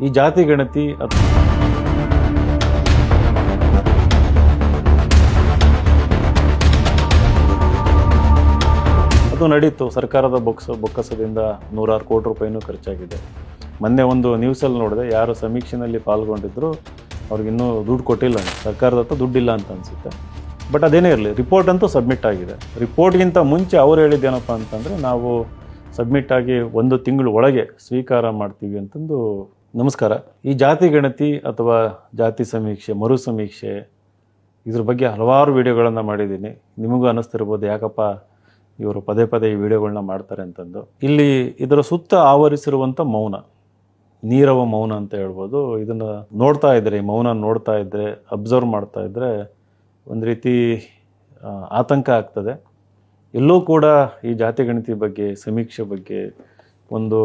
ಈ ಜಾತಿ ಗಣತಿ ಅದು ನಡೀತು. ಸರ್ಕಾರದ ಬೊಕ್ಕಸದಿಂದ ನೂರಾರು ಕೋಟಿ ರೂಪಾಯಿನೂ ಖರ್ಚಾಗಿದೆ. ಮೊನ್ನೆ ಒಂದು ನ್ಯೂಸಲ್ಲಿ ನೋಡಿದೆ, ಯಾರು ಸಮೀಕ್ಷೆಯಲ್ಲಿ ಪಾಲ್ಗೊಂಡಿದ್ರು ಅವ್ರಿಗಿನ್ನೂ ದುಡ್ಡು ಕೊಟ್ಟಿಲ್ಲ, ಸರ್ಕಾರದ ಹತ್ರ ದುಡ್ಡಿಲ್ಲ ಅಂತ ಅನಿಸುತ್ತೆ. ಬಟ್ ಅದೇನೇ ಇರಲಿ, ರಿಪೋರ್ಟ್ ಅಂತೂ ಸಬ್ಮಿಟ್ ಆಗಿದೆ. ರಿಪೋರ್ಟ್ಗಿಂತ ಮುಂಚೆ ಅವ್ರು ಹೇಳಿದ್ದೇನಪ್ಪ ಅಂತಂದರೆ, ನಾವು ಸಬ್ಮಿಟ್ ಆಗಿ 1 ತಿಂಗಳು ಒಳಗೆ ಸ್ವೀಕಾರ ಮಾಡ್ತೀವಿ ಅಂತಂದು. ನಮಸ್ಕಾರ. ಈ ಜಾತಿ ಗಣತಿ ಅಥವಾ ಜಾತಿ ಸಮೀಕ್ಷೆ, ಮರು ಸಮೀಕ್ಷೆ, ಇದ್ರ ಬಗ್ಗೆ ಹಲವಾರು ವಿಡಿಯೋಗಳನ್ನು ಮಾಡಿದ್ದೀನಿ. ನಿಮಗೂ ಅನ್ನಿಸ್ತಿರ್ಬೋದು, ಯಾಕಪ್ಪ ಇವರು ಪದೇ ಪದೇ ಈ ವಿಡಿಯೋಗಳನ್ನ ಮಾಡ್ತಾರೆ ಅಂತಂದು. ಇಲ್ಲಿ ಇದರ ಸುತ್ತ ಆವರಿಸಿರುವಂಥ ಮೌನ, ನೀರವ ಮೌನ ಅಂತ ಹೇಳ್ಬೋದು. ಇದನ್ನು ನೋಡ್ತಾ ಇದ್ದರೆ, ಈ ಮೌನ ನೋಡ್ತಾ ಇದ್ದರೆ, ಅಬ್ಸರ್ವ್ ಮಾಡ್ತಾ ಇದ್ದರೆ ಒಂದು ರೀತಿ ಆತಂಕ ಆಗ್ತದೆ. ಎಲ್ಲೂ ಕೂಡ ಈ ಜಾತಿ ಗಣತಿ ಬಗ್ಗೆ, ಸಮೀಕ್ಷೆ ಬಗ್ಗೆ ಒಂದು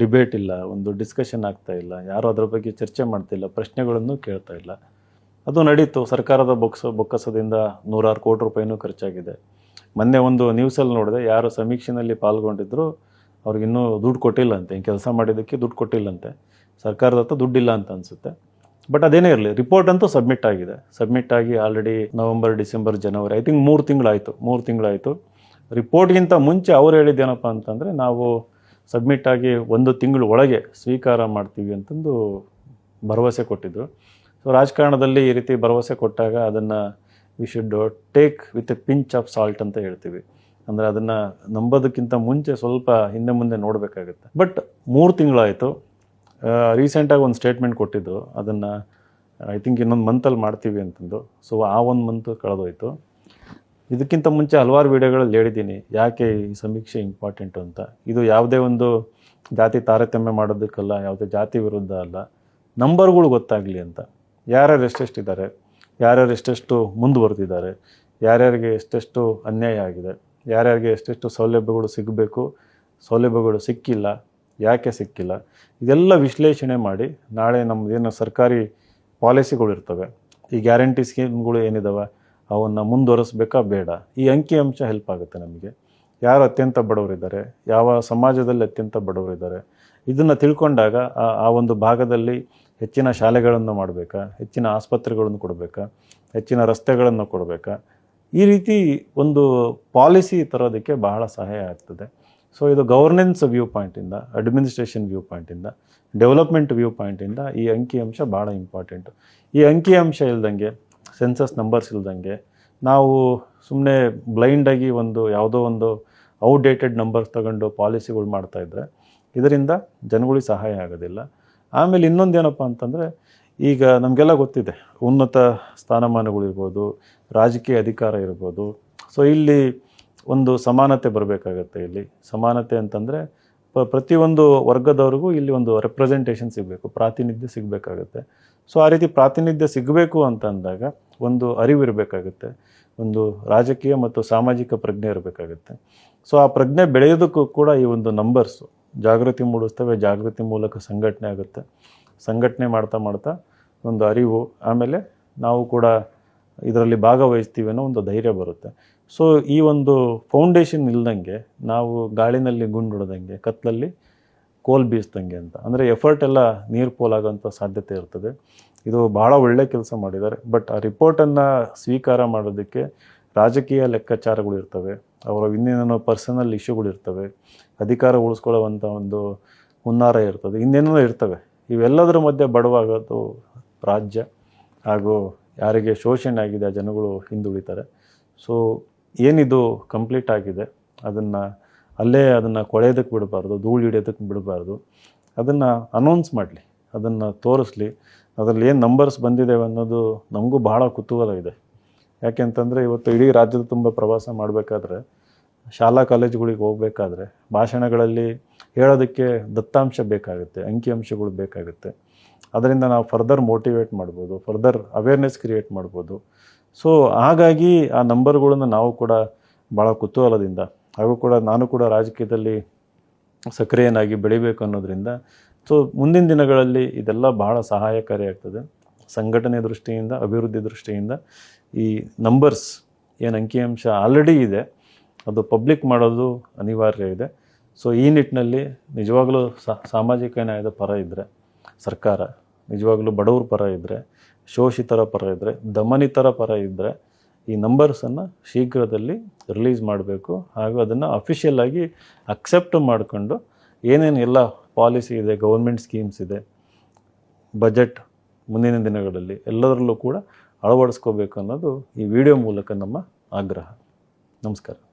ಡಿಬೇಟ್ ಇಲ್ಲ, ಒಂದು ಡಿಸ್ಕಷನ್ ಆಗ್ತಾ ಇಲ್ಲ, ಯಾರೂ ಅದರ ಬಗ್ಗೆ ಚರ್ಚೆ ಮಾಡ್ತಿಲ್ಲ, ಪ್ರಶ್ನೆಗಳನ್ನು ಕೇಳ್ತಾ ಇಲ್ಲ. ಅದು ನಡೀತು. ಸರ್ಕಾರದ ಬೊಕ್ಕಸದಿಂದ ನೂರಾರು ಕೋಟಿ ರೂಪಾಯಿನೂ ಖರ್ಚಾಗಿದೆ. ಮೊನ್ನೆ ಒಂದು ನ್ಯೂಸಲ್ಲಿ ನೋಡಿದೆ, ಯಾರು ಸಮೀಕ್ಷೆಯಲ್ಲಿ ಪಾಲ್ಗೊಂಡಿದ್ರು ಅವ್ರಿಗಿನ್ನೂ ದುಡ್ಡು ಕೊಟ್ಟಿಲ್ಲಂತೆ, ಕೆಲಸ ಮಾಡಿದ್ದಕ್ಕೆ ದುಡ್ಡು ಕೊಟ್ಟಿಲ್ಲಂತೆ, ಸರ್ಕಾರದ ಹತ್ರ ದುಡ್ಡಿಲ್ಲ ಅಂತ ಅನಿಸುತ್ತೆ. ಬಟ್ ಅದೇನೇ ಇರಲಿ, ರಿಪೋರ್ಟ್ ಅಂತೂ ಸಬ್ಮಿಟ್ ಆಗಿದೆ. ಸಬ್ಮಿಟ್ ಆಗಿ already November, December, January, I think 3 ತಿಂಗಳಾಯಿತು. ರಿಪೋರ್ಟ್ಗಿಂತ ಮುಂಚೆ ಅವ್ರು ಹೇಳಿದ್ದೇನಪ್ಪ ಅಂತಂದರೆ, ನಾವು ಸಬ್ಮಿಟ್ ಆಗಿ 1 ತಿಂಗಳು ಒಳಗೆ ಸ್ವೀಕಾರ ಮಾಡ್ತೀವಿ ಅಂತಂದು ಭರವಸೆ ಕೊಟ್ಟಿದ್ರು. ಸೊ ರಾಜಕಾರಣದಲ್ಲಿ ಈ ರೀತಿ ಭರವಸೆ ಕೊಟ್ಟಾಗ ಅದನ್ನು we should take with A pinch off salt ಅಂತ ಹೇಳ್ತೀವಿ. ಅಂದರೆ ಅದನ್ನು ನಂಬೋದಕ್ಕಿಂತ ಮುಂಚೆ ಸ್ವಲ್ಪ ಹಿಂದೆ ಮುಂದೆ ನೋಡಬೇಕಾಗುತ್ತೆ. ಬಟ್ 3 ತಿಂಗಳಾಯಿತು. ರೀಸೆಂಟಾಗಿ ಒಂದು ಸ್ಟೇಟ್ಮೆಂಟ್ ಕೊಟ್ಟಿದ್ದು, ಅದನ್ನು ಐ ಥಿಂಕ್ ಇನ್ನೊಂದು ಮಂತಲ್ಲಿ ಮಾಡ್ತೀವಿ ಅಂತಂದು. ಸೊ ಆ 1 ಮಂತ್ ಕಳೆದೋಯ್ತು. ಇದಕ್ಕಿಂತ ಮುಂಚೆ ಹಲವಾರು ವಿಡಿಯೋಗಳಲ್ಲಿ ಹೇಳಿದ್ದೀನಿ ಯಾಕೆ ಈ ಸಮೀಕ್ಷೆ ಇಂಪಾರ್ಟೆಂಟು ಅಂತ. ಇದು ಯಾವುದೇ ಒಂದು ಜಾತಿ ತಾರತಮ್ಯ ಮಾಡೋದಕ್ಕಲ್ಲ, ಯಾವುದೇ ಜಾತಿ ವಿರುದ್ಧ ಅಲ್ಲ, ನಂಬರ್ಗಳು ಗೊತ್ತಾಗಲಿ ಅಂತ. ಯಾರ್ಯಾರು ಎಷ್ಟೆಷ್ಟಿದ್ದಾರೆ, ಯಾರ್ಯಾರು ಎಷ್ಟೆಷ್ಟು ಮುಂದುವರೆದಿದ್ದಾರೆ, ಯಾರ್ಯಾರಿಗೆ ಎಷ್ಟೆಷ್ಟು ಅನ್ಯಾಯ ಆಗಿದೆ, ಯಾರ್ಯಾರಿಗೆ ಎಷ್ಟೆಷ್ಟು ಸೌಲಭ್ಯಗಳು ಸಿಗಬೇಕು, ಸೌಲಭ್ಯಗಳು ಸಿಕ್ಕಿಲ್ಲ, ಯಾಕೆ ಸಿಕ್ಕಿಲ್ಲ, ಇದೆಲ್ಲ ವಿಶ್ಲೇಷಣೆ ಮಾಡಿ ನಾಳೆ ನಮ್ಮದೇನು ಸರ್ಕಾರಿ ಪಾಲಿಸಿಗಳು ಇರ್ತವೆ, ಈ ಗ್ಯಾರಂಟಿ ಸ್ಕೀಮ್ಗಳು ಏನಿದಾವೆ ಅವನ್ನು ಮುಂದುವರಿಸ್ಬೇಕಾ ಬೇಡ, ಈ ಅಂಕಿಅಂಶ ಹೆಲ್ಪ್ ಆಗುತ್ತೆ ನಮಗೆ. ಯಾರು ಅತ್ಯಂತ ಬಡವರಿದ್ದಾರೆ, ಯಾವ ಸಮಾಜದಲ್ಲಿ ಅತ್ಯಂತ ಬಡವರಿದ್ದಾರೆ, ಇದನ್ನು ತಿಳ್ಕೊಂಡಾಗ ಆ ಒಂದು ಭಾಗದಲ್ಲಿ ಹೆಚ್ಚಿನ ಶಾಲೆಗಳನ್ನು ಮಾಡಬೇಕಾ, ಹೆಚ್ಚಿನ ಆಸ್ಪತ್ರೆಗಳನ್ನು ಕೊಡಬೇಕಾ, ಹೆಚ್ಚಿನ ರಸ್ತೆಗಳನ್ನು ಕೊಡಬೇಕಾ, ಈ ರೀತಿ ಒಂದು ಪಾಲಿಸಿ ತರೋದಕ್ಕೆ ಬಹಳ ಸಹಾಯ ಆಗ್ತದೆ. ಸೊ ಇದು ಗವರ್ನೆನ್ಸ್ ವ್ಯೂ ಪಾಯಿಂಟಿಂದ, ಅಡ್ಮಿನಿಸ್ಟ್ರೇಷನ್ ವ್ಯೂ ಪಾಯಿಂಟಿಂದ, ಡೆವಲಪ್ಮೆಂಟ್ ವ್ಯೂ ಪಾಯಿಂಟಿಂದ ಈ ಅಂಕಿಅಂಶ ಭಾಳ ಇಂಪಾರ್ಟೆಂಟು. ಈ ಅಂಕಿಅಂಶ ಇಲ್ದಂಗೆ, ಸೆನ್ಸಸ್ ನಂಬರ್ಸ್ ಇಲ್ದಂಗೆ ನಾವು ಸುಮ್ಮನೆ ಬ್ಲೈಂಡಾಗಿ ಯಾವುದೋ ಒಂದು ಔಟ್ಡೇಟೆಡ್ ನಂಬರ್ಸ್ ತಗೊಂಡು ಪಾಲಿಸಿಗಳು ಮಾಡ್ತಾಯಿದ್ರೆ ಇದರಿಂದ ಜನಗಳಿಗೆ ಸಹಾಯ ಆಗೋದಿಲ್ಲ. ಆಮೇಲೆ ಇನ್ನೊಂದೇನಪ್ಪ ಅಂತಂದರೆ, ಈಗ ನಮಗೆಲ್ಲ ಗೊತ್ತಿದೆ, ಉನ್ನತ ಸ್ಥಾನಮಾನಗಳಿರ್ಬೋದು, ರಾಜಕೀಯ ಅಧಿಕಾರ ಇರ್ಬೋದು. ಸೊ ಇಲ್ಲಿ ಒಂದು ಸಮಾನತೆ ಬರಬೇಕಾಗತ್ತೆ. ಇಲ್ಲಿ ಸಮಾನತೆ ಅಂತಂದರೆ ಪ್ರತಿಯೊಂದು ವರ್ಗದವ್ರಿಗೂ ಇಲ್ಲಿ ಒಂದು ರೆಪ್ರೆಸೆಂಟೇಷನ್ ಸಿಗಬೇಕು, ಪ್ರಾತಿನಿಧ್ಯ ಸಿಗಬೇಕಾಗತ್ತೆ. ಸೊ ಆ ರೀತಿ ಪ್ರಾತಿನಿಧ್ಯ ಸಿಗಬೇಕು ಅಂತ ಅಂದಾಗ ಒಂದು ಅರಿವು ಇರಬೇಕಾಗುತ್ತೆ, ಒಂದು ರಾಜಕೀಯ ಮತ್ತು ಸಾಮಾಜಿಕ ಪ್ರಜ್ಞೆ ಇರಬೇಕಾಗುತ್ತೆ. ಸೊ ಆ ಪ್ರಜ್ಞೆ ಬೆಳೆಯೋದಕ್ಕೂ ಕೂಡ ಈ ಒಂದು ನಂಬರ್ಸು ಜಾಗೃತಿ ಮೂಡಿಸ್ತವೆ. ಜಾಗೃತಿ ಮೂಲಕ ಸಂಘಟನೆ ಆಗುತ್ತೆ. ಸಂಘಟನೆ ಮಾಡ್ತಾ ಮಾಡ್ತಾ ಒಂದು ಅರಿವು, ಆಮೇಲೆ ನಾವು ಕೂಡ ಇದರಲ್ಲಿ ಭಾಗವಹಿಸ್ತೀವಿ ಅನ್ನೋ ಒಂದು ಧೈರ್ಯ ಬರುತ್ತೆ. ಸೊ ಈ ಒಂದು ಫೌಂಡೇಶನ್ ಇಲ್ದಂಗೆ ನಾವು ಗಾಳಿನಲ್ಲಿ ಗುಂಡುಡ್ದಂಗೆ, ಕತ್ತಲಲ್ಲಿ ಕೋಲ್ ಬೀಸ್ದಂಗೆ ಅಂತ, ಅಂದರೆ ಎಫರ್ಟ್ ಎಲ್ಲ ನೀರು ಪೋಲಾಗೋಂಥ ಸಾಧ್ಯತೆ ಇರ್ತದೆ. ಇದು ಭಾಳ ಒಳ್ಳೆ ಕೆಲಸ ಮಾಡಿದ್ದಾರೆ. ಬಟ್ ಆ ರಿಪೋರ್ಟನ್ನು ಸ್ವೀಕಾರ ಮಾಡೋದಕ್ಕೆ ರಾಜಕೀಯ ಲೆಕ್ಕಾಚಾರಗಳು ಇರ್ತವೆ, ಅವರ ಇನ್ನೇನೋ ಪರ್ಸನಲ್ ಇಶ್ಯೂಗಳಿರ್ತವೆ, ಅಧಿಕಾರ ಉಳಿಸ್ಕೊಳ್ಳುವಂಥ ಒಂದು ಹುನ್ನಾರ ಇರ್ತದೆ, ಇನ್ನೇನೋ ಇರ್ತವೆ. ಇವೆಲ್ಲದರ ಮಧ್ಯೆ ಬಡವಾಗೋದು ರಾಜ್ಯ, ಹಾಗೂ ಯಾರಿಗೆ ಶೋಷಣೆ ಆಗಿದೆ ಆ ಜನಗಳು ಹಿಂದುಳಿತಾರೆ. ಸೊ ಏನಿದು ಕಂಪ್ಲೀಟ್ ಆಗಿದೆ ಅದನ್ನು ಕೊಳೆಯೋದಕ್ಕೆ ಬಿಡಬಾರ್ದು, ಧೂಳು ಹಿಡಿಯೋದಕ್ಕೆ ಬಿಡಬಾರ್ದು. ಅದನ್ನು ಅನೌನ್ಸ್ ಮಾಡಲಿ, ಅದನ್ನು ತೋರಿಸ್ಲಿ. ಅದರಲ್ಲಿ ಏನು ನಂಬರ್ಸ್ ಬಂದಿದ್ದೇವೆ ಅನ್ನೋದು ನಮಗೂ ಭಾಳ ಕುತೂಹಲ ಇದೆ. ಯಾಕೆಂತಂದರೆ ಇವತ್ತು ಇಡೀ ರಾಜ್ಯದ ತುಂಬ ಪ್ರವಾಸ ಮಾಡಬೇಕಾದ್ರೆ, ಶಾಲಾ ಕಾಲೇಜುಗಳಿಗೆ ಹೋಗಬೇಕಾದ್ರೆ ಭಾಷಣಗಳಲ್ಲಿ ಹೇಳೋದಕ್ಕೆ ದತ್ತಾಂಶ ಬೇಕಾಗುತ್ತೆ, ಅಂಕಿಅಂಶಗಳು ಬೇಕಾಗುತ್ತೆ. ಅದರಿಂದ ನಾವು ಫರ್ದರ್ ಮೋಟಿವೇಟ್ ಮಾಡ್ಬೋದು, ಫರ್ದರ್ ಅವೇರ್ನೆಸ್ ಕ್ರಿಯೇಟ್ ಮಾಡ್ಬೋದು. ಸೊ ಹಾಗಾಗಿ ಆ ನಂಬರ್ಗಳನ್ನು ನಾವು ಕೂಡ ಭಾಳ ಕುತೂಹಲದಿಂದ, ಹಾಗೂ ಕೂಡ ನಾನು ಕೂಡ ರಾಜಕೀಯದಲ್ಲಿ ಸಕ್ರಿಯನಾಗಿ ಬೆಳಿಬೇಕು ಅನ್ನೋದ್ರಿಂದ, ಸೊ ಮುಂದಿನ ದಿನಗಳಲ್ಲಿ ಇದೆಲ್ಲ ಬಹಳ ಸಹಾಯಕಾರಿಯಾಗ್ತದೆ. ಸಂಘಟನೆ ದೃಷ್ಟಿಯಿಂದ, ಅಭಿವೃದ್ಧಿ ದೃಷ್ಟಿಯಿಂದ ಈ ನಂಬರ್ಸ್ ಏನು ಅಂಕಿಅಂಶ ಆಲ್ರೆಡಿ ಇದೆ ಅದು ಪಬ್ಲಿಕ್ ಮಾಡೋದು ಅನಿವಾರ್ಯ ಇದೆ. ಸೊ ಈ ನಿಟ್ಟಿನಲ್ಲಿ ನಿಜವಾಗಲೂ ಸಾಮಾಜಿಕ ನ್ಯಾಯದ ಪರ ಇದ್ದರೆ, ಸರ್ಕಾರ ನಿಜವಾಗ್ಲೂ ಬಡವ್ರ ಪರ ಇದ್ದರೆ, ಶೋಷಿತರ ಪರ ಇದ್ದರೆ, ದಮನಿತರ ಪರ ಇದ್ದರೆ ಈ ನಂಬರ್ಸನ್ನು ಶೀಘ್ರದಲ್ಲಿ ರಿಲೀಸ್ ಮಾಡಬೇಕು. ಹಾಗೂ ಅದನ್ನು ಅಫಿಷಿಯಲ್ ಆಗಿ ಅಕ್ಸೆಪ್ಟ್ ಮಾಡಿಕೊಂಡು ಏನೇನು ಎಲ್ಲ ಪಾಲಿಸಿ ಇದೆ, ಗೌರ್ಮೆಂಟ್ ಸ್ಕೀಮ್ಸ್ ಇದೆ, ಬಜೆಟ್ ಮುಂದಿನ ದಿನಗಳಲ್ಲಿ ಎಲ್ಲದರಲ್ಲೂ ಕೂಡ ಅಳವಡಿಸ್ಕೋಬೇಕು ಅನ್ನೋದು ಈ ವಿಡಿಯೋ ಮೂಲಕ ನಮ್ಮ ಆಗ್ರಹ. ನಮಸ್ಕಾರ.